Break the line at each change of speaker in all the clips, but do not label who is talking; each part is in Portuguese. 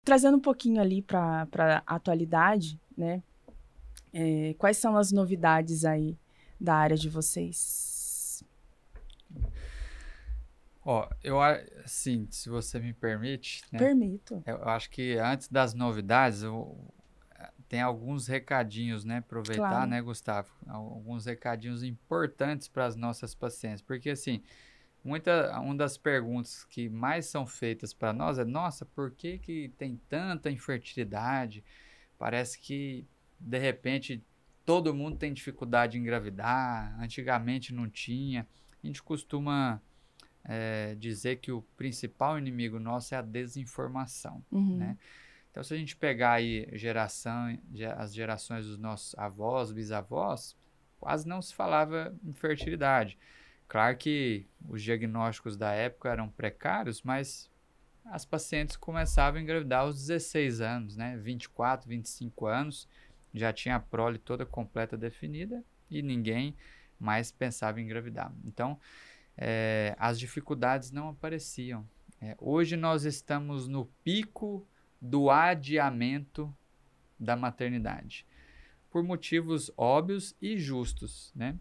trazendo um pouquinho ali para a atualidade, né? Quais são as novidades aí da área de vocês?
Ó, assim, se você me permite, né?
Permito.
Eu acho que antes das novidades, tem alguns recadinhos, né? Aproveitar,
Claro.
né, Gustavo? Alguns recadinhos importantes para as nossas pacientes, porque assim, uma das perguntas que mais são feitas para nós é: nossa, por que que tem tanta infertilidade? Parece que de repente todo mundo tem dificuldade em engravidar, antigamente não tinha. A gente costuma dizer que o principal inimigo nosso é a desinformação, né?
Uhum.
Então, se a gente pegar aí as gerações dos nossos avós, bisavós, quase não se falava em fertilidade. Claro que os diagnósticos da época eram precários, mas as pacientes começavam a engravidar aos 16 anos, né? 24, 25 anos, já tinha a prole toda completa definida e ninguém mais pensava em engravidar. Então, as dificuldades não apareciam. Hoje nós estamos no pico do adiamento da maternidade, por motivos óbvios e justos, né?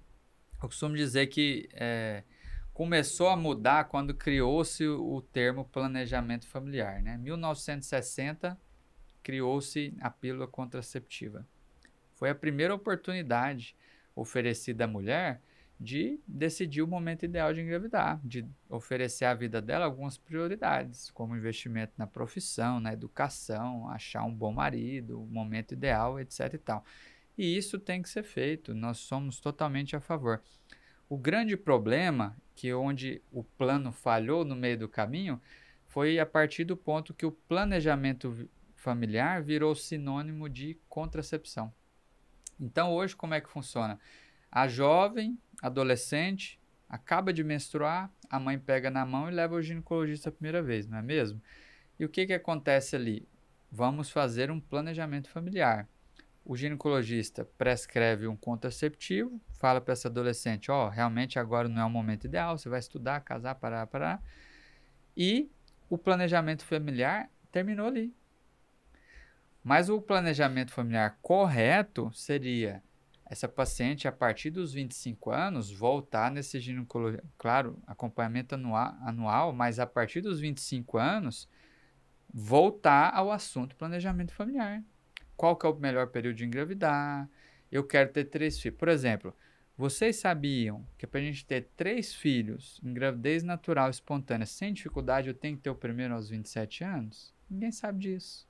Eu costumo dizer que começou a mudar quando criou-se o termo planejamento familiar, né? Em 1960 criou-se a pílula contraceptiva. Foi a primeira oportunidade oferecida à mulher de decidir o momento ideal de engravidar, de oferecer à vida dela algumas prioridades, como investimento na profissão, na educação, achar um bom marido, o momento ideal, etc e tal. E isso tem que ser feito, nós somos totalmente a favor. O grande problema, que onde o plano falhou no meio do caminho, foi a partir do ponto que o planejamento familiar virou sinônimo de contracepção. Então, hoje, como é que funciona? A jovem, adolescente, acaba de menstruar, a mãe pega na mão e leva ao ginecologista a primeira vez, não é mesmo? E o que que acontece ali? Vamos fazer um planejamento familiar. O ginecologista prescreve um contraceptivo, fala para essa adolescente: ó, realmente agora não é o momento ideal, você vai estudar, casar, parar. E o planejamento familiar terminou ali. Mas o planejamento familiar correto seria essa paciente, a partir dos 25 anos, voltar nesse ginecologia, claro, acompanhamento anual, mas a partir dos 25 anos, voltar ao assunto planejamento familiar. Qual que é o melhor período de engravidar? Eu quero ter 3 filhos. Por exemplo, vocês sabiam que para a gente ter 3 filhos em gravidez natural espontânea, sem dificuldade, eu tenho que ter o primeiro aos 27 anos? Ninguém sabe disso.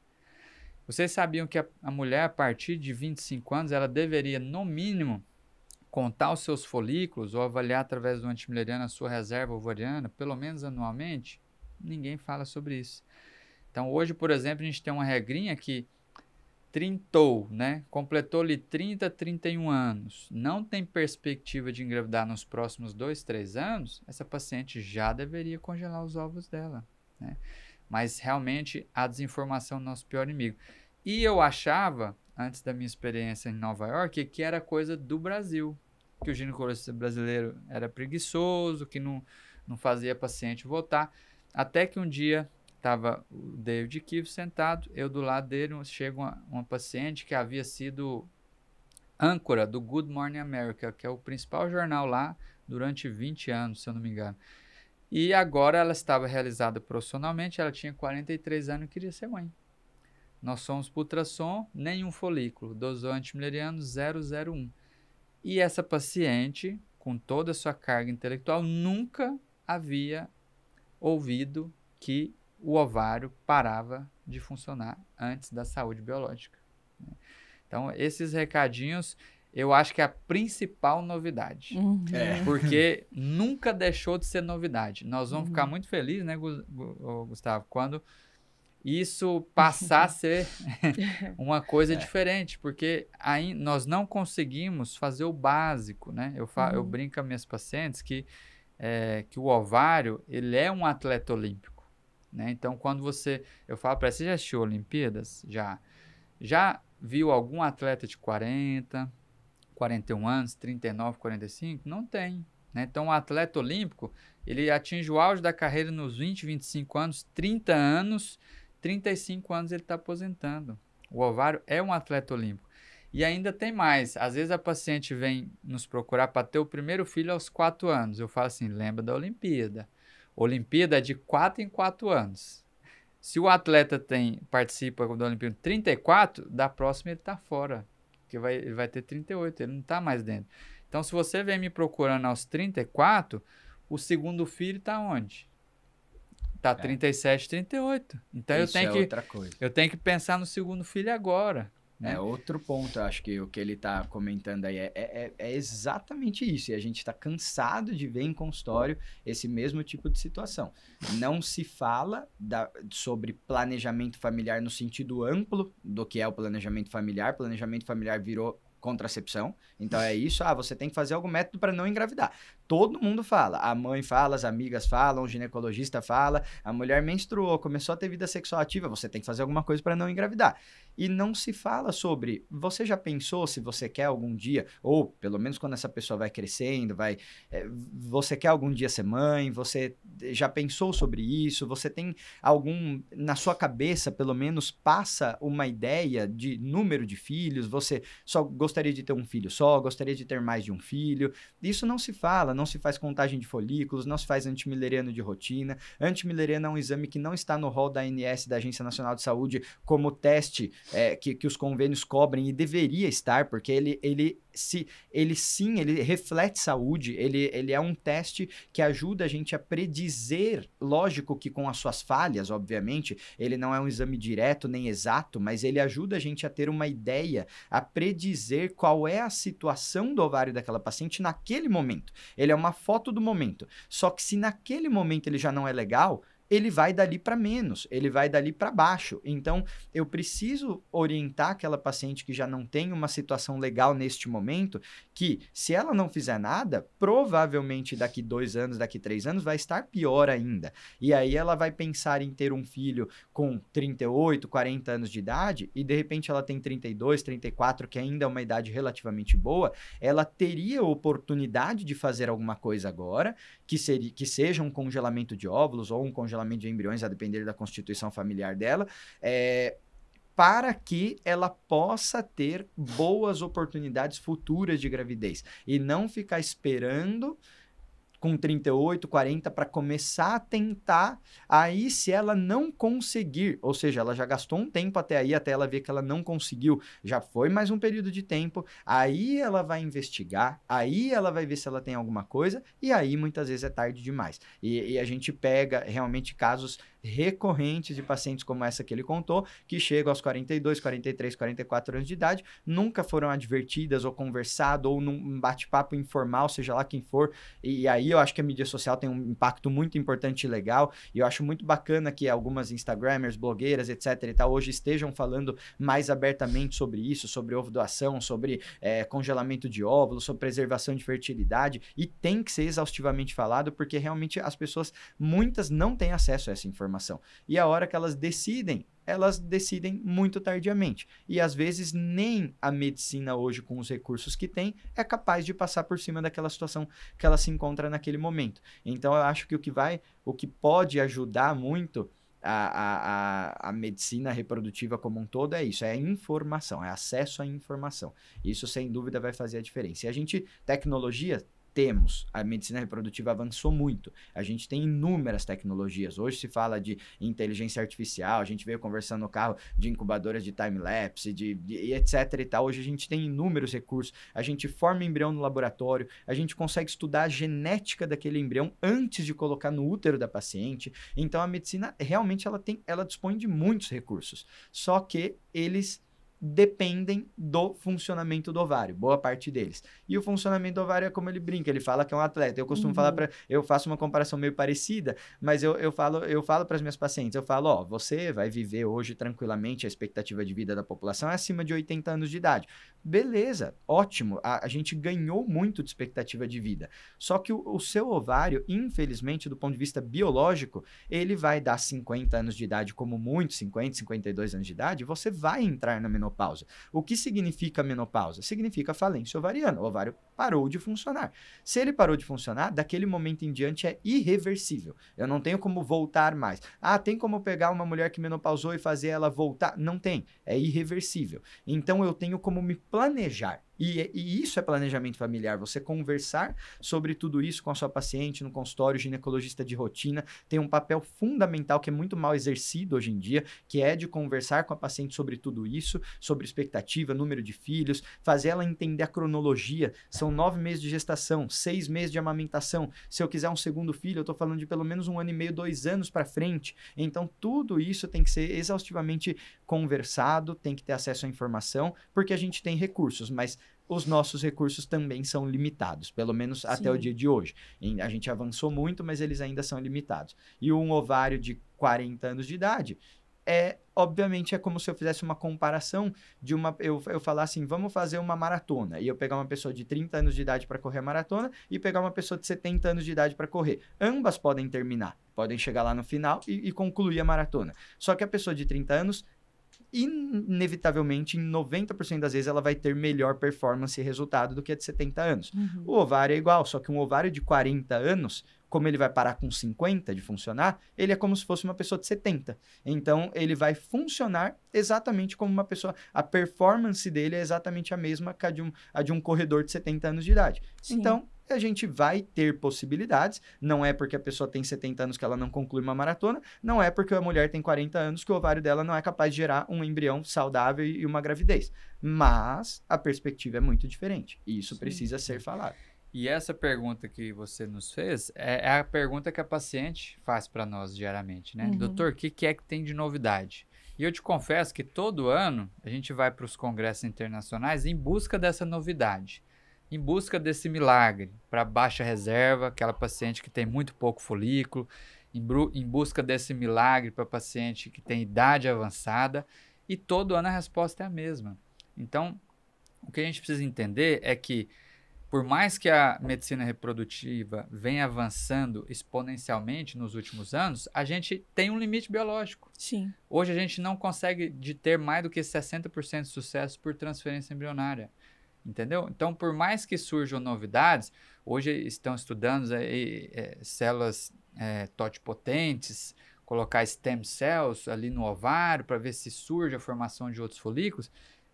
Vocês sabiam que a mulher, a partir de 25 anos, ela deveria, no mínimo, contar os seus folículos ou avaliar através do antimileriano a sua reserva ovariana, pelo menos anualmente? Ninguém fala sobre isso. Então, hoje, por exemplo, a gente tem uma regrinha que trintou, né? Completou-lhe 30, 31 anos, não tem perspectiva de engravidar nos próximos 2, 3 anos, essa paciente já deveria congelar os ovos dela, né? Mas realmente a desinformação é o nosso pior inimigo. E eu achava, antes da minha experiência em Nova York, que era coisa do Brasil, que o ginecologista brasileiro era preguiçoso, que não fazia paciente voltar, até que um dia estava o David Kiff sentado, eu do lado dele, chega uma paciente que havia sido âncora do Good Morning America, que é o principal jornal lá durante 20 anos, se eu não me engano. E agora ela estava realizada profissionalmente, ela tinha 43 anos e queria ser mãe. Nós somos por ultrassom, nenhum folículo, dosou antimileriano 001. E essa paciente, com toda a sua carga intelectual, nunca havia ouvido que o ovário parava de funcionar antes da saúde biológica. Então, esses recadinhos, eu acho que é a principal novidade.
Uhum.
Porque nunca deixou de ser novidade. Nós vamos ficar
Uhum.
muito felizes, né, Gustavo, quando isso passar a ser uma coisa diferente, porque aí nós não conseguimos fazer o básico, né? Eu
Uhum.
brinco com minhas pacientes que o ovário, ele é um atleta olímpico, né? Então, eu falo para você, já assistiu Olimpíadas? Já viu algum atleta de 40, 41 anos, 39, 45? Não tem, né? Então, o atleta olímpico, ele atinge o auge da carreira nos 20, 25 anos, 30 anos, 35 anos ele está aposentando. O ovário é um atleta olímpico. E ainda tem mais. Às vezes a paciente vem nos procurar para ter o primeiro filho aos 4 anos. Eu falo assim, lembra da Olimpíada. Olimpíada é de 4 em 4 anos. Se o atleta participa da Olimpíada 34, da próxima ele está fora. Porque ele vai ter 38, ele não está mais dentro. Então, se você vem me procurando aos 34, o segundo filho está onde? Está 37, 38. Então, eu tenho que pensar no segundo filho agora. Né?
Outro ponto, eu acho que o que ele está comentando aí é exatamente isso. E a gente está cansado de ver em consultório esse mesmo tipo de situação. Não se fala sobre planejamento familiar no sentido amplo do que é o planejamento familiar. Planejamento familiar virou contracepção. Então é isso, você tem que fazer algum método para não engravidar. Todo mundo fala, a mãe fala, as amigas falam, o ginecologista fala, a mulher menstruou, começou a ter vida sexual ativa, você tem que fazer alguma coisa para não engravidar. E não se fala sobre, você já pensou se você quer algum dia, ou pelo menos quando essa pessoa vai crescendo, você quer algum dia ser mãe, você já pensou sobre isso, você tem na sua cabeça, pelo menos, passa uma ideia de número de filhos, você só gostaria de ter um filho só, gostaria de ter mais de um filho. Isso não se fala, não se faz contagem de folículos, não se faz antimileriano de rotina. Antimileriano é um exame que não está no rol da ANS, da Agência Nacional de Saúde, como teste que os convênios cobrem, e deveria estar, porque ele reflete saúde, ele é um teste que ajuda a gente a predizer, lógico que com as suas falhas, obviamente, ele não é um exame direto nem exato, mas ele ajuda a gente a ter uma ideia, a predizer qual é a situação do ovário daquela paciente naquele momento. Ele é uma foto do momento, só que se naquele momento ele já não é legal, ele vai dali para menos, ele vai dali para baixo. Então, eu preciso orientar aquela paciente que já não tem uma situação legal neste momento, que se ela não fizer nada, provavelmente daqui 2 anos, daqui 3 anos, vai estar pior ainda. E aí ela vai pensar em ter um filho com 38, 40 anos de idade, e de repente ela tem 32, 34, que ainda é uma idade relativamente boa, ela teria oportunidade de fazer alguma coisa agora, que seja um congelamento de óvulos ou um congelamento de embriões, a depender da constituição familiar dela, para que ela possa ter boas oportunidades futuras de gravidez e não ficar esperando com 38, 40 para começar a tentar. Aí, se ela não conseguir, ou seja, ela já gastou um tempo até aí, até ela ver que ela não conseguiu, já foi mais um período de tempo, aí ela vai investigar, aí ela vai ver se ela tem alguma coisa, e aí muitas vezes é tarde demais. E a gente pega realmente casos recorrentes de pacientes como essa que ele contou, que chegam aos 42, 43, 44 anos de idade, nunca foram advertidas ou conversado, ou num bate-papo informal, seja lá quem for, e aí eu acho que a mídia social tem um impacto muito importante e legal, e eu acho muito bacana que algumas instagramers, blogueiras, etc. e tal, hoje estejam falando mais abertamente sobre isso, sobre ovo-doação, sobre congelamento de óvulos, sobre preservação de fertilidade, e tem que ser exaustivamente falado, porque realmente as pessoas, muitas não têm acesso a essa informação. E a hora que elas decidem muito tardiamente. E às vezes nem a medicina hoje, com os recursos que tem, é capaz de passar por cima daquela situação que ela se encontra naquele momento. Então eu acho que o que pode ajudar muito a medicina reprodutiva como um todo é isso, é a informação, é acesso à informação. Isso sem dúvida vai fazer a diferença. E a gente, tecnologia, a medicina reprodutiva avançou muito. A gente tem inúmeras tecnologias. Hoje se fala de inteligência artificial, a gente veio conversando no carro de incubadoras de time-lapse, e etc e tal. Hoje a gente tem inúmeros recursos. A gente forma embrião no laboratório, a gente consegue estudar a genética daquele embrião antes de colocar no útero da paciente. Então a medicina realmente ela dispõe de muitos recursos. Só que eles dependem do funcionamento do ovário, boa parte deles. E o funcionamento do ovário é como ele brinca, ele fala que é um atleta. Eu costumo falar eu faço uma comparação meio parecida, mas eu falo para as minhas pacientes, eu falo, você vai viver hoje tranquilamente, a expectativa de vida da população é acima de 80 anos de idade. Beleza, ótimo, a gente ganhou muito de expectativa de vida. Só que o seu ovário, infelizmente, do ponto de vista biológico, ele vai dar 50 anos de idade como muito, 50, 52 anos de idade, você vai entrar na menopausa. menopausa. O que significa menopausa? Significa falência ovariana. O ovário parou de funcionar. Se ele parou de funcionar, daquele momento em diante é irreversível. Eu não tenho como voltar mais. Ah, tem como pegar uma mulher que menopausou e fazer ela voltar? Não tem. É irreversível. Então eu tenho como me planejar. E isso é planejamento familiar, você conversar sobre tudo isso com a sua paciente no consultório, ginecologista de rotina, tem um papel fundamental que é muito mal exercido hoje em dia, que é de conversar com a paciente sobre tudo isso, sobre expectativa, número de filhos, fazer ela entender a cronologia, são 9 meses de gestação, 6 meses de amamentação, se eu quiser um segundo filho, eu estou falando de pelo menos 1 ano e meio, 2 anos para frente, então tudo isso tem que ser exaustivamente conversado, tem que ter acesso à informação, porque a gente tem recursos, mas os nossos recursos também são limitados, pelo menos até o dia de hoje. A gente avançou muito, mas eles ainda são limitados. E um ovário de 40 anos de idade, obviamente, é como se eu fizesse uma comparação de eu falar assim, vamos fazer uma maratona, e eu pegar uma pessoa de 30 anos de idade para correr a maratona e pegar uma pessoa de 70 anos de idade para correr. Ambas podem terminar, podem chegar lá no final e concluir a maratona. Só que a pessoa de 30 anos, inevitavelmente, em 90% das vezes, ela vai ter melhor performance e resultado do que a de 70 anos.
Uhum.
O ovário é igual, só que um ovário de 40 anos, como ele vai parar com 50 de funcionar, ele é como se fosse uma pessoa de 70. Então, ele vai funcionar exatamente como uma pessoa... A performance dele é exatamente a mesma que a de um corredor de 70 anos de idade.
Sim.
Então, a gente vai ter possibilidades, não é porque a pessoa tem 70 anos que ela não conclui uma maratona, não é porque a mulher tem 40 anos que o ovário dela não é capaz de gerar um embrião saudável e uma gravidez. Mas a perspectiva é muito diferente e isso precisa ser falado.
E essa pergunta que você nos fez é a pergunta que a paciente faz para nós diariamente, né?
Uhum.
Doutor, o que é que tem de novidade? E eu te confesso que todo ano a gente vai para os congressos internacionais em busca dessa novidade, em busca desse milagre para baixa reserva, aquela paciente que tem muito pouco folículo, em busca desse milagre para paciente que tem idade avançada, e todo ano a resposta é a mesma. Então, o que a gente precisa entender é que, por mais que a medicina reprodutiva venha avançando exponencialmente nos últimos anos, a gente tem um limite biológico.
Sim.
Hoje a gente não consegue ter mais do que 60% de sucesso por transferência embrionária. Entendeu? Então, por mais que surjam novidades, hoje estão estudando células totipotentes, colocar stem cells ali no ovário para ver se surge a formação de outros folículos,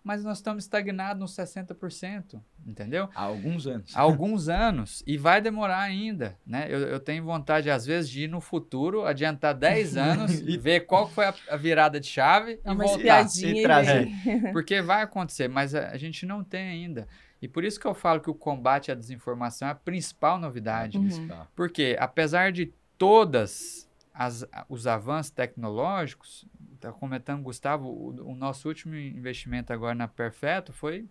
mas nós estamos estagnados nos 60%, entendeu?
Há alguns anos.
Há alguns anos, e vai demorar ainda, né? Eu tenho vontade, às vezes, de ir no futuro, adiantar 10 anos, ver qual foi a virada de chave e voltar.
E
trazer.
Porque vai acontecer, mas a gente não tem ainda. E por isso que eu falo que o combate à desinformação é a principal novidade. Porque, apesar de todas os avanços tecnológicos, está comentando, Gustavo, o nosso último investimento agora na Perfeto foi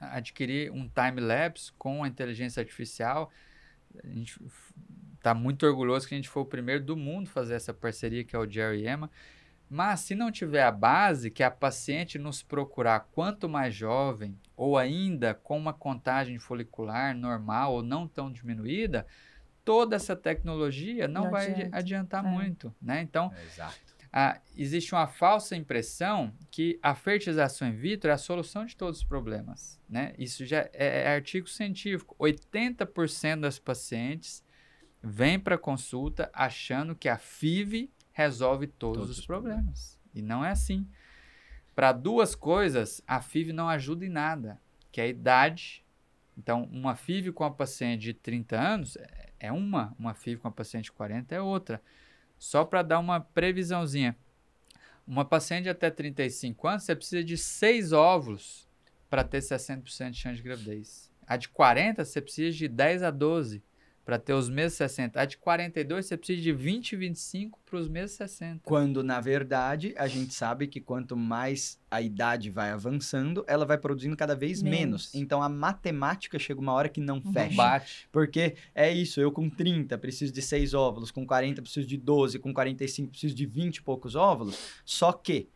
adquirir um time-lapse com a inteligência artificial. A gente está muito orgulhoso que a gente foi o primeiro do mundo a fazer essa parceria, que é o Jerry Ema. Mas se não tiver a base, que é a paciente nos procurar quanto mais jovem, ou ainda com uma contagem folicular normal ou não tão diminuída, toda essa tecnologia não vai adiantar muito, né? Então,
Exato.
Existe uma falsa impressão que a fertilização in vitro é a solução de todos os problemas, né? Isso já é artigo científico. 80% das pacientes vêm para consulta achando que a FIV resolve todos os problemas. E não é assim. Para duas coisas, a FIV não ajuda em nada, que é a idade. Então, uma FIV com a paciente de 30 anos é uma FIV com a paciente de 40 é outra. Só para dar uma previsãozinha. Uma paciente de até 35 anos, você precisa de 6 óvulos para ter 60% de chance de gravidez. A de 40, você precisa de 10 a 12 para ter os mesmos 60. A de 42, você precisa de 20 e 25 para os mesmos 60.
Quando, na verdade, a gente sabe que quanto mais a idade vai avançando, ela vai produzindo cada vez menos. Então, a matemática chega uma hora que não fecha.
Bate.
Porque é isso, eu com 30 preciso de 6 óvulos, com 40 preciso de 12, com 45 preciso de 20 e poucos óvulos. Só que,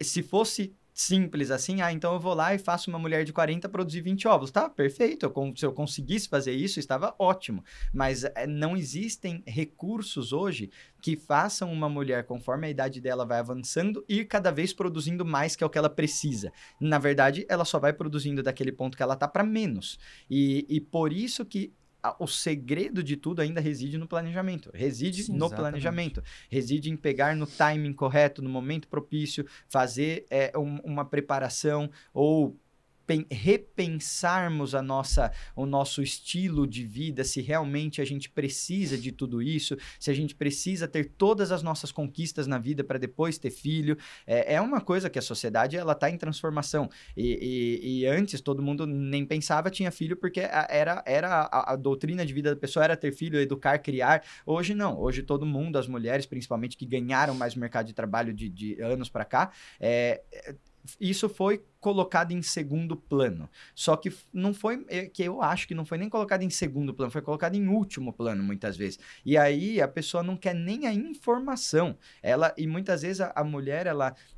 se fosse simples assim, então eu vou lá e faço uma mulher de 40 produzir 20 óvulos. Tá, perfeito, se eu conseguisse fazer isso, estava ótimo. Mas não existem recursos hoje que façam uma mulher, conforme a idade dela vai avançando, ir cada vez produzindo mais, que é o que ela precisa. Na verdade, ela só vai produzindo daquele ponto que ela tá para menos. E por isso que o segredo de tudo ainda reside no planejamento, reside
Sim,
no
exatamente.
planejamento, reside em pegar no timing correto, no momento propício, fazer uma preparação ou repensarmos o nosso estilo de vida, se realmente a gente precisa de tudo isso, se a gente precisa ter todas as nossas conquistas na vida para depois ter filho. É uma coisa que a sociedade ela está em transformação. E antes todo mundo nem pensava tinha filho porque a doutrina de vida da pessoa era ter filho, educar, criar. Hoje não. Hoje todo mundo, as mulheres principalmente que ganharam mais no mercado de trabalho de anos para cá, isso foi colocado em segundo plano. Só que não foi, que eu acho que não foi nem colocado em segundo plano, foi colocado em último plano muitas vezes. E aí a pessoa não quer nem a informação. E muitas vezes a mulher,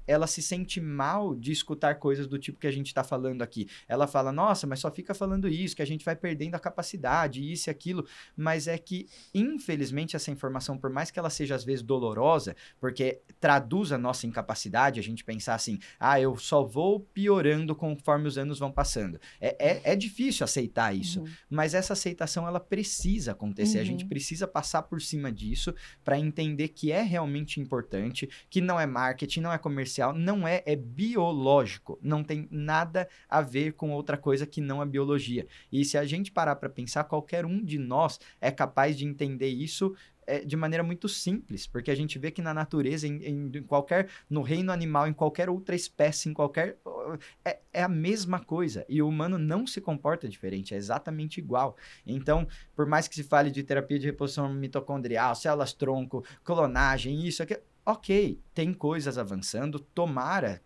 ela se sente mal de escutar coisas do tipo que a gente está falando aqui. Ela fala, nossa, mas só fica falando isso, que a gente vai perdendo a capacidade, isso e aquilo. Mas é que, infelizmente, essa informação, por mais que ela seja às vezes dolorosa, porque traduz a nossa incapacidade, a gente pensar assim, eu só vou piorando conforme os anos vão passando. É difícil aceitar isso, mas essa aceitação ela precisa acontecer. A gente precisa passar por cima disso para entender que é realmente importante, que não é marketing, não é comercial, não é biológico, não tem nada a ver com outra coisa que não a biologia. E se a gente parar para pensar, qualquer um de nós é capaz de entender isso de maneira muito simples, porque a gente vê que na natureza, no reino animal, em qualquer outra espécie, é a mesma coisa, e o humano não se comporta diferente, é exatamente igual. Então, por mais que se fale de terapia de reposição mitocondrial, células-tronco, clonagem, isso aqui, ok, tem coisas avançando, tomara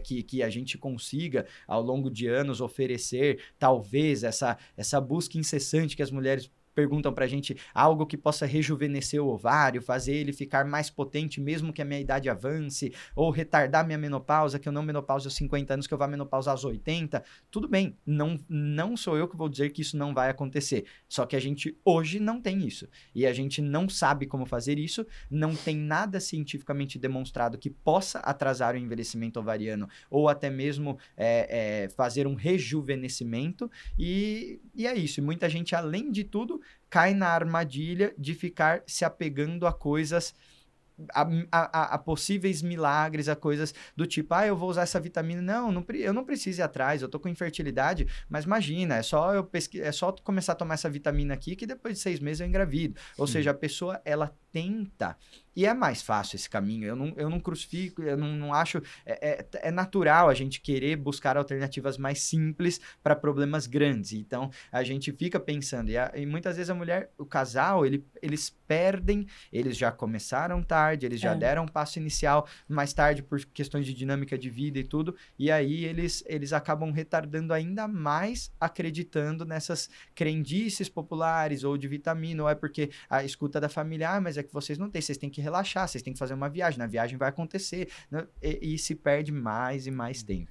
que a gente consiga, ao longo de anos, oferecer, talvez, essa busca incessante que as mulheres perguntam pra gente, algo que possa rejuvenescer o ovário, fazer ele ficar mais potente mesmo que a minha idade avance, ou retardar minha menopausa, que eu não menopause aos 50 anos, que eu vá menopausa aos 80, tudo bem, não sou eu que vou dizer que isso não vai acontecer, só que a gente hoje não tem isso, e a gente não sabe como fazer isso, não tem nada cientificamente demonstrado que possa atrasar o envelhecimento ovariano, ou até mesmo fazer um rejuvenescimento, e é isso, e muita gente, além de tudo, cai na armadilha de ficar se apegando a coisas, a possíveis milagres, a coisas do tipo, eu vou usar essa vitamina. Não, eu não preciso ir atrás, eu tô com infertilidade, mas imagina, é só começar a tomar essa vitamina aqui que depois de 6 meses eu engravido. Ou seja, a pessoa, ela tenta, e é mais fácil esse caminho, eu não crucifico, eu não acho, é natural a gente querer buscar alternativas mais simples para problemas grandes, então a gente fica pensando, e muitas vezes o casal, eles perdem, eles já começaram tarde, eles já deram um passo inicial mais tarde por questões de dinâmica de vida e tudo, e aí eles acabam retardando ainda mais, acreditando nessas crendices populares, ou de vitamina, ou é porque a escuta da família, mas é que vocês não têm, vocês têm que relaxar, vocês têm que fazer uma viagem, na viagem vai acontecer, né? E se perde mais e mais tempo.